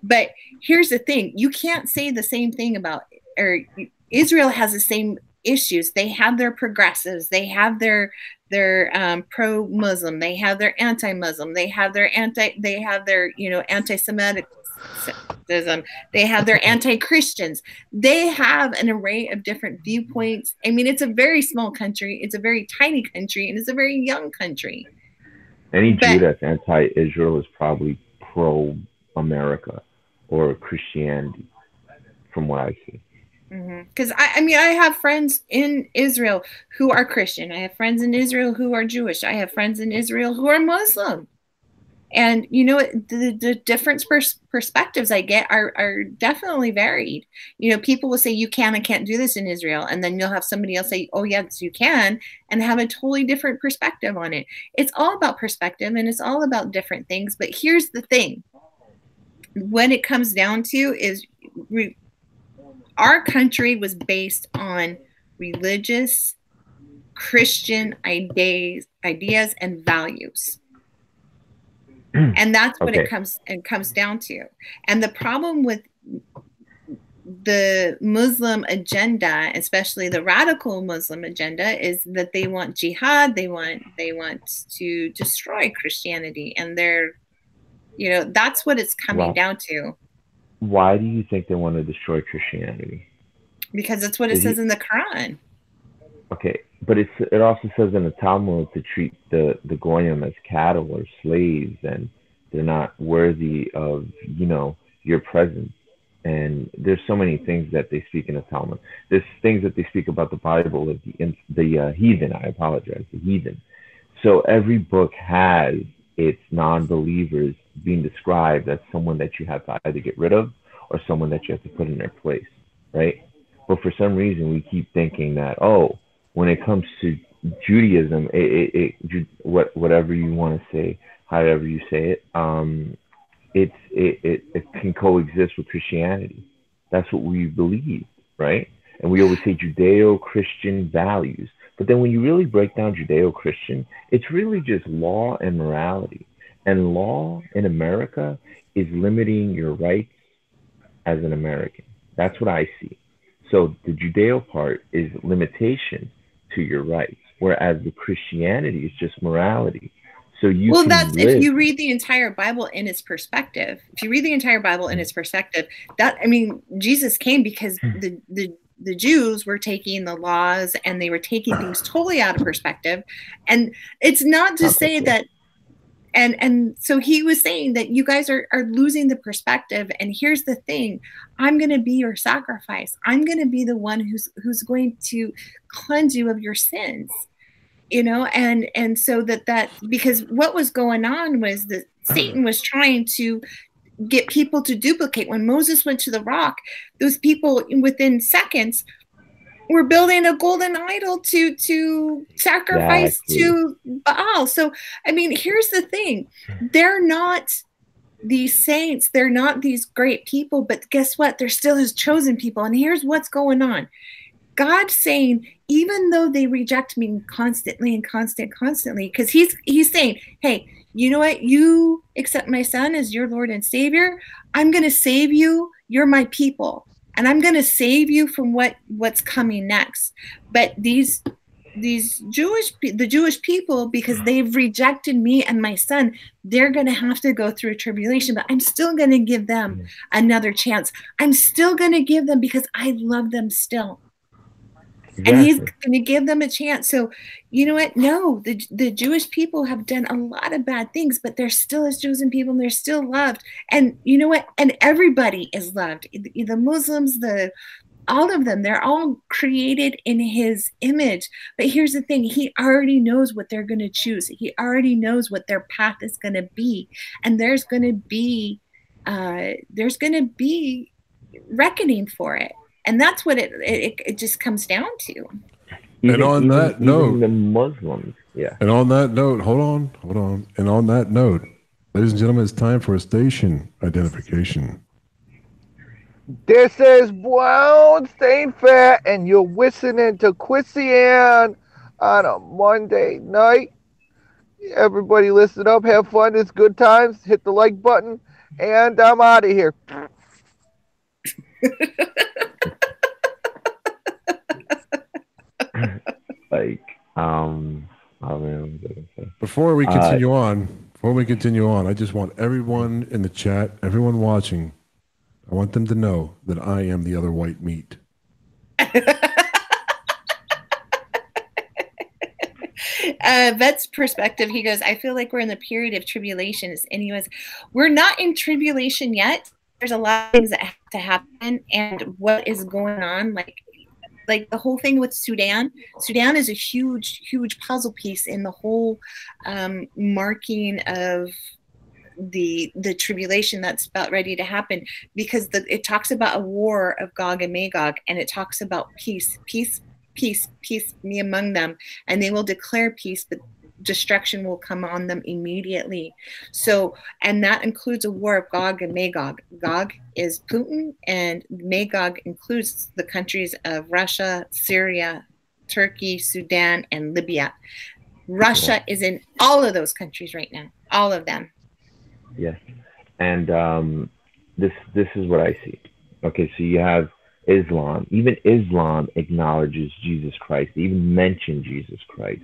Speaker 2: But here's the thing, you can't say the same thing about, or Israel has the same issues. They have their progressives, they have their pro-Muslim, they have their anti-Muslim, they have their anti-Semitic, they have their anti-Christians. They have an array of different viewpoints. I mean, it's a very small country, it's a very tiny country, and it's a very young country.
Speaker 4: Any Jew that's anti-Israel is probably pro-America or Christianity, from what I see.
Speaker 2: Because I mean, I have friends in Israel who are Christian. I have friends in Israel who are Jewish. I have friends in Israel who are Muslim. And you know, the different perspectives I get are definitely varied. You know, people will say you can and can't do this in Israel, and then you'll have somebody else say, oh yes, you can, and have a totally different perspective on it. It's all about perspective, and it's all about different things. But here's the thing, when it comes down to is our country was based on religious Christian ideas and values. And that's what it comes down to. And the problem with the Muslim agenda, especially the radical Muslim agenda, is that they want jihad, they want to destroy Christianity, and that's what it's coming down to.
Speaker 4: Why do you think they want to destroy Christianity?
Speaker 2: Because that's what it says in the Quran. Okay,
Speaker 4: but it also says in the Talmud to treat the goyim as cattle or slaves, and they're not worthy of your presence. And there's so many things that they speak in the Talmud. There's things that they speak about the Bible of the heathen. I apologize, the heathen. So every book has its non-believers being described as someone that you have to either get rid of or someone that you have to put in their place, right? But for some reason, we keep thinking that, when it comes to Judaism, whatever you want to say, however you say it, it can coexist with Christianity. That's what we believe, right? And we always say Judeo-Christian values. But then when you really break down Judeo-Christian, it's really just law and morality. And law in America is limiting your rights as an American. That's what I see. So the Judeo part is limitation to your rights, whereas the Christianity is just morality. So
Speaker 2: if you read the entire Bible in its perspective, Jesus came because the Jews were taking the laws and they were taking things totally out of perspective. And it's not to say that, and so he was saying that you guys are losing the perspective. And here's the thing, I'm going to be your sacrifice. I'm going to be the one who's going to cleanse you of your sins. And so that because what was going on was that Satan was trying to get people to duplicate. When Moses went to the rock, those people within seconds were building a golden idol to sacrifice to Baal. So, I mean, here's the thing. They're not these saints. They're not these great people, but guess what? They're still his chosen people. And here's what's going on. God's saying, even though they reject me constantly, because he's saying, hey, you know what? You accept my son as your Lord and Savior. I'm going to save you. You're my people. And I'm going to save you from what's coming next. But the Jewish people, because they've rejected me and my son, they're going to have to go through a tribulation. But I'm still going to give them another chance. I'm still going to give them, because I love them still. Exactly. And he's going to give them a chance. So, you know what? No, the Jewish people have done a lot of bad things, but they're still his chosen people, and they're still loved. And you know what? And everybody is loved. The Muslims, all of them, they're all created in his image. But here's the thing. He already knows what they're going to choose. He already knows what their path is going to be. And there's going to be reckoning for it. And that's what it just comes down to.
Speaker 1: And on that note,
Speaker 4: the Muslims, yeah.
Speaker 1: And on that note, hold on. And on that note, Ladies and gentlemen, it's time for a station identification.
Speaker 3: This is Brown Staying Fat, and you're listening to KrisiAnn on a Monday night. Everybody listen up, have fun, it's good times, hit the like button, and I'm out of here.
Speaker 4: Like,
Speaker 1: Before we continue on, I just want everyone in the chat, everyone watching, I want them to know that I am the other white meat.
Speaker 2: Vet's perspective, he goes, I feel like we're in the period of tribulation. And he goes, we're not in tribulation yet. There's a lot of things that have to happen. And what is going on, like the whole thing with Sudan. Sudan is a huge, huge puzzle piece in the whole marking of the tribulation that's about ready to happen, because it talks about a war of Gog and Magog, and it talks about peace, me among them, and they will declare peace, but destruction will come on them immediately. So, and that includes a war of Gog and Magog. Gog is Putin, and Magog includes the countries of Russia, Syria, Turkey, Sudan, and Libya. Russia is in all of those countries right now, all of them.
Speaker 4: Yes, and this is what I see. Okay, so you have Islam. Even Islam acknowledges Jesus Christ. They even mention Jesus Christ.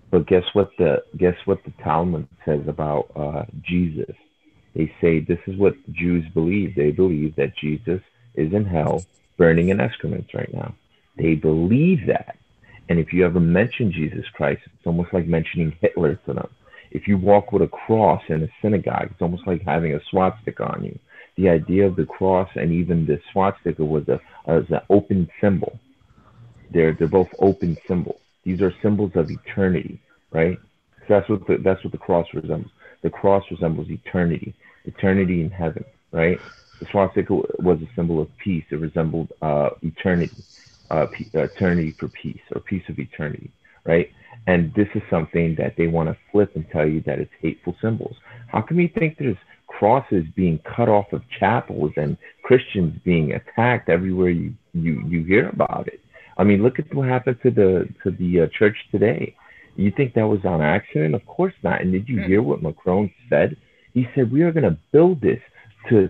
Speaker 4: But guess what the Talmud says about Jesus? They say this is what Jews believe. They believe that Jesus is in hell, burning in excrements right now. They believe that. And if you ever mention Jesus Christ, it's almost like mentioning Hitler to them. If you walk with a cross in a synagogue, it's almost like having a swastika on you. The idea of the cross and even the swastika was an open symbol. They're both open symbols. These are symbols of eternity, right? So that's what the cross resembles. The cross resembles eternity in heaven, right? The swastika was a symbol of peace. It resembled eternity, eternity for peace, or peace of eternity, right? And this is something that they want to flip and tell you that it's hateful symbols. How come you think there's crosses being cut off of chapels and Christians being attacked everywhere you hear about it? I mean, look at what happened to the church today. You think that was on accident? Of course not. And did you hear what Macron said? He said we are going to build this to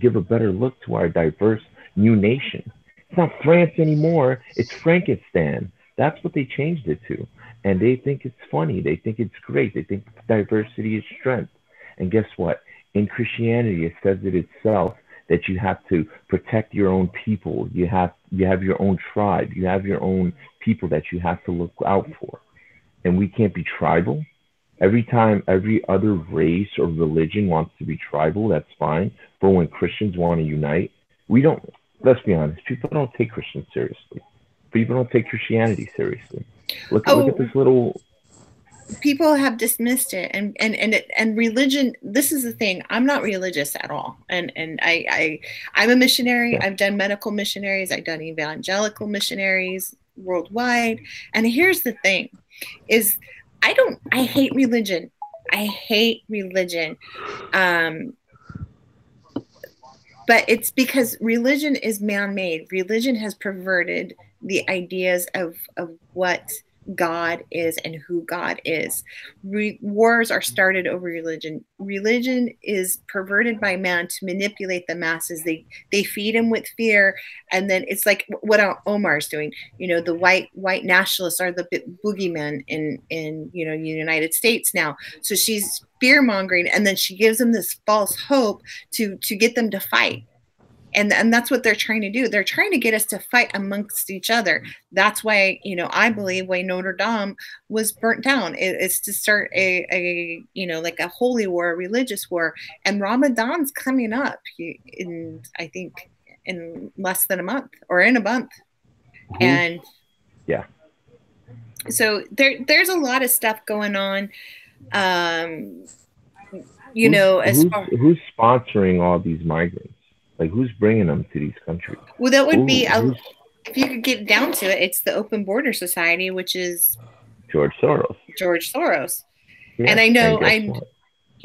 Speaker 4: give a better look to our diverse new nation. It's not France anymore. It's Frankenstein. That's what they changed it to. And they think it's funny. They think it's great. They think diversity is strength. And guess what? In Christianity, it says it itself that you have to protect your own people. You have your own tribe. You have your own people that you have to look out for. And we can't be tribal. Every time every other race or religion wants to be tribal, that's fine. But when Christians want to unite, we don't. Let's be honest. People don't take Christians seriously. People don't take Christianity seriously. Look at this little.
Speaker 2: People have dismissed it, and religion. This is the thing. I'm not religious at all, and I'm a missionary. Yeah. I've done medical missionaries. I've done evangelical missionaries worldwide. And here's the thing: is I hate religion. I hate religion. But it's because religion is man-made. Religion has perverted the ideas of what God is and who God is. Wars are started over religion. Religion is perverted by man to manipulate the masses. They feed him with fear, and then it's like what Omar's doing. You know, the white nationalists are the boogeymen in the United States now. So she's fear mongering, and then she gives them this false hope to get them to fight. And that's what they're trying to do. They're trying to get us to fight amongst each other. That's why, I believe why Notre Dome was burnt down. It's to start a holy war, a religious war. And Ramadan's coming up I think in less than a month, or in a month.
Speaker 4: Mm-hmm.
Speaker 2: And
Speaker 4: yeah.
Speaker 2: So there's a lot of stuff going on.
Speaker 4: Who's sponsoring all these migrants? Like, who's bringing them to these countries?
Speaker 2: Well, that would be, if you could get down to it, it's the Open Border Society, which is
Speaker 4: George Soros.
Speaker 2: Yeah, and I know,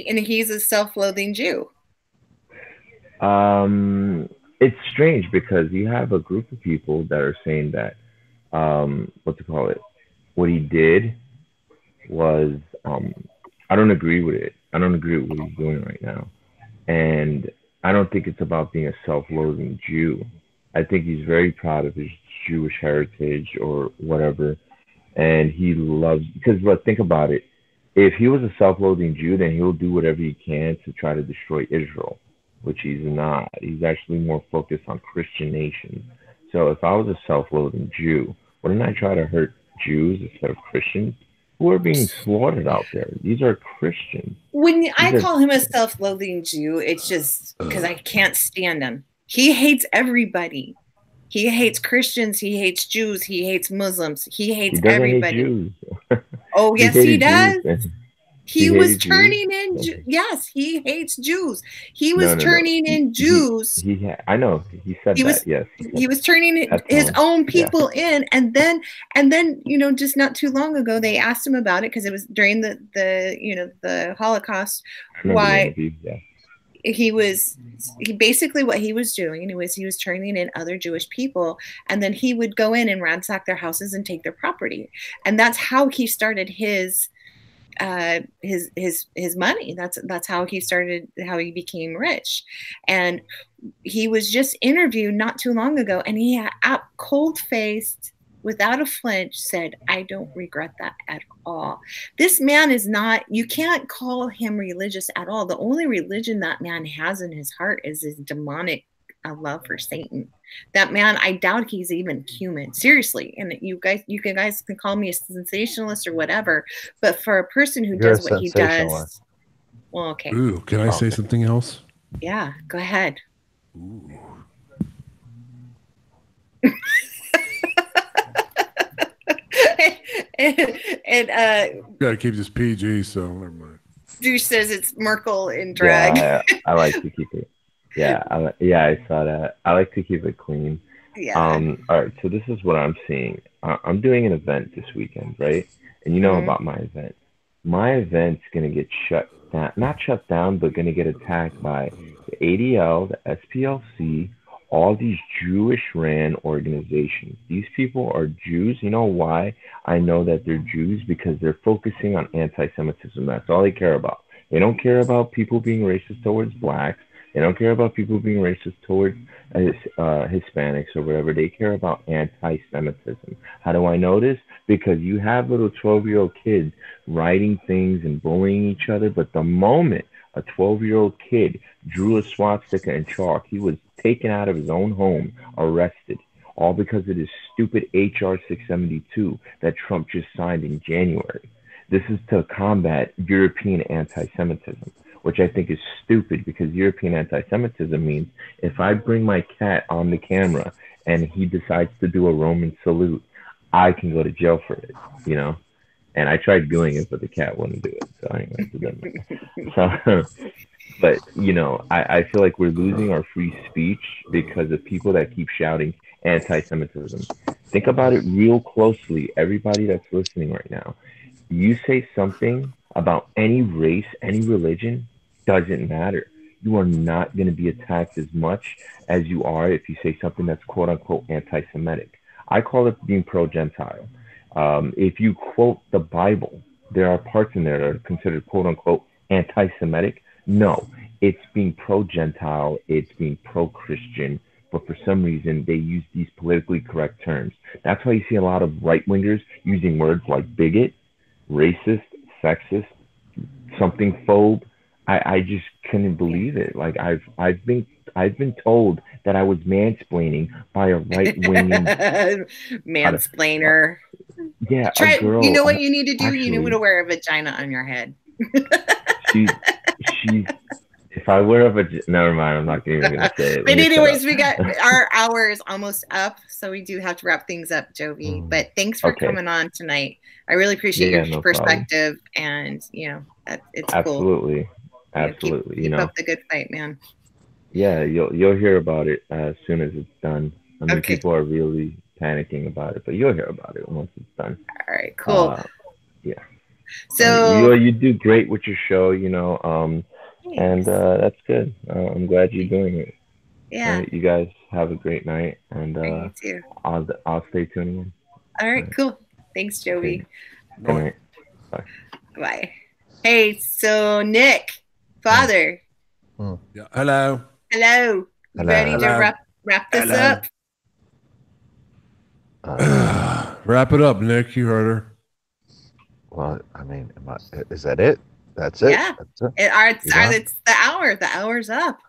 Speaker 2: And he's a self-loathing Jew.
Speaker 4: It's strange because you have a group of people that are saying that, what to call it, what he did was, I don't agree with it. I don't agree with what he's doing right now. And I don't think it's about being a self-loathing Jew. I think he's very proud of his Jewish heritage or whatever, and he loves because think about it. If he was a self-loathing Jew, then he'll do whatever he can to try to destroy Israel, which he's not. He's actually more focused on Christian nations. So if I was a self-loathing Jew, wouldn't I try to hurt Jews instead of Christians who are being slaughtered out there? These are Christians.
Speaker 2: When I call him a self-loathing Jew, it's just because I can't stand him. He hates everybody. He hates Christians. He hates Jews. He hates Muslims. He hates everybody.
Speaker 4: Jews.
Speaker 2: Oh, yes, he does. He was turning in. Yes, he hates Jews. He was turning in Jews.
Speaker 4: I know. He said that. Yes.
Speaker 2: He was turning his own people in, and then just not too long ago, they asked him about it because it was during the Holocaust. Why? He basically what he was doing was he was turning in other Jewish people, and then he would go in and ransack their houses and take their property, and that's how he started his money. That's how he started, how he became rich. And he was just interviewed not too long ago, and he cold-faced, without a flinch, said, "I don't regret that at all." This man is not, you can't call him religious at all. The only religion that man has in his heart is his demonic love for Satan. That man, I doubt he's even human. Seriously. And you guys can call me a sensationalist or whatever, but for a person who does what he does, well, okay.
Speaker 1: Ooh, can I say something else?
Speaker 2: Yeah, go ahead.
Speaker 1: Ooh. and gotta keep this PG, so never mind.
Speaker 2: Dude says it's Merkel in drag.
Speaker 4: Yeah, I like to keep it. Yeah, I saw that. I like to keep it clean.
Speaker 2: Yeah.
Speaker 4: All right, so this is what I'm seeing. I'm doing an event this weekend, right? And you know about my event. My event's gonna get shut down, not shut down, but gonna get attacked by the ADL, the SPLC, all these Jewish-ran organizations. These people are Jews. You know why I know that they're Jews? Because they're focusing on anti-Semitism. That's all they care about. They don't care about people being racist towards blacks. They don't care about people being racist towards Hispanics or whatever. They care about anti-Semitism. How do I know this? Because you have little 12-year-old kids writing things and bullying each other, but the moment a 12-year-old kid drew a swastika in chalk, he was taken out of his own home, arrested, all because of this stupid HR 672 that Trump just signed in January. This is to combat European anti-Semitism, which I think is stupid, because European anti-Semitism means if I bring my cat on the camera and he decides to do a Roman salute, I can go to jail for it, you know? And I tried doing it, but the cat wouldn't do it. So anyway, it doesn't. So, but, you know, I feel like we're losing our free speech because of people that keep shouting anti-Semitism. Think about it real closely, everybody that's listening right now. You say something about any race, any religion, doesn't matter. You are not going to be attacked as much as you are if you say something that's quote-unquote anti-Semitic. I call it being pro-Gentile. If you quote the Bible, there are parts in there that are considered quote-unquote anti-Semitic. No, it's being pro-Gentile, it's being pro-Christian, but for some reason they use these politically correct terms. That's why you see a lot of right-wingers using words like bigot, racist, sexist, something phobe. I just couldn't believe it. Like I've been told that I was mansplaining by a right-winging
Speaker 2: mansplainer.
Speaker 4: Yeah,
Speaker 2: try.
Speaker 4: Girl,
Speaker 2: you know what you need to do?
Speaker 4: Actually,
Speaker 2: you need to wear a vagina on your head.
Speaker 4: she's. If I wear a vagina, never mind. I'm not even gonna say it.
Speaker 2: But anyways, we got our hour is almost up, so we do have to wrap things up, Jovi. But thanks for coming on tonight. I really appreciate your perspective, and you know, it's
Speaker 4: absolutely
Speaker 2: cool.
Speaker 4: Absolutely.
Speaker 2: Keep up the good fight, man.
Speaker 4: Yeah, you'll hear about it as soon as it's done. I mean, people are really panicking about it, but you'll hear about it once it's done.
Speaker 2: All right, cool.
Speaker 4: Yeah.
Speaker 2: So
Speaker 4: you do great with your show, you know, and that's good. I'm glad you're doing it.
Speaker 2: Yeah.
Speaker 4: You guys have a great night, and
Speaker 2: You too.
Speaker 4: I'll stay tuning in.
Speaker 2: All right, cool. Thanks, Joey.
Speaker 4: Okay. Good night. Bye.
Speaker 2: Bye. Hey, so Nick, father.
Speaker 1: Yeah. Hello.
Speaker 2: Hello. Ready to wrap this up?
Speaker 1: Wrap it up, Nick. You heard her.
Speaker 3: Well, I mean, is that it? That's it.
Speaker 2: Yeah. It's the hour. The hour's up.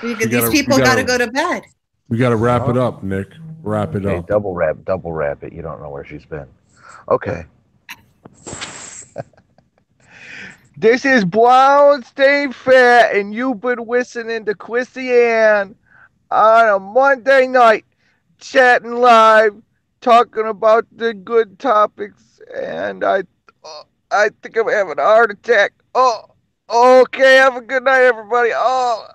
Speaker 2: These people got to go to bed.
Speaker 1: We got to wrap it up, Nick. Wrap it up.
Speaker 3: Double wrap it. You don't know where she's been. Okay. This is Brown Stay Fat, and you've been listening to KrisiAnn on a Monday night, chatting live, talking about the good topics, and I think I'm having a heart attack. Oh, okay. Have a good night, everybody. Oh.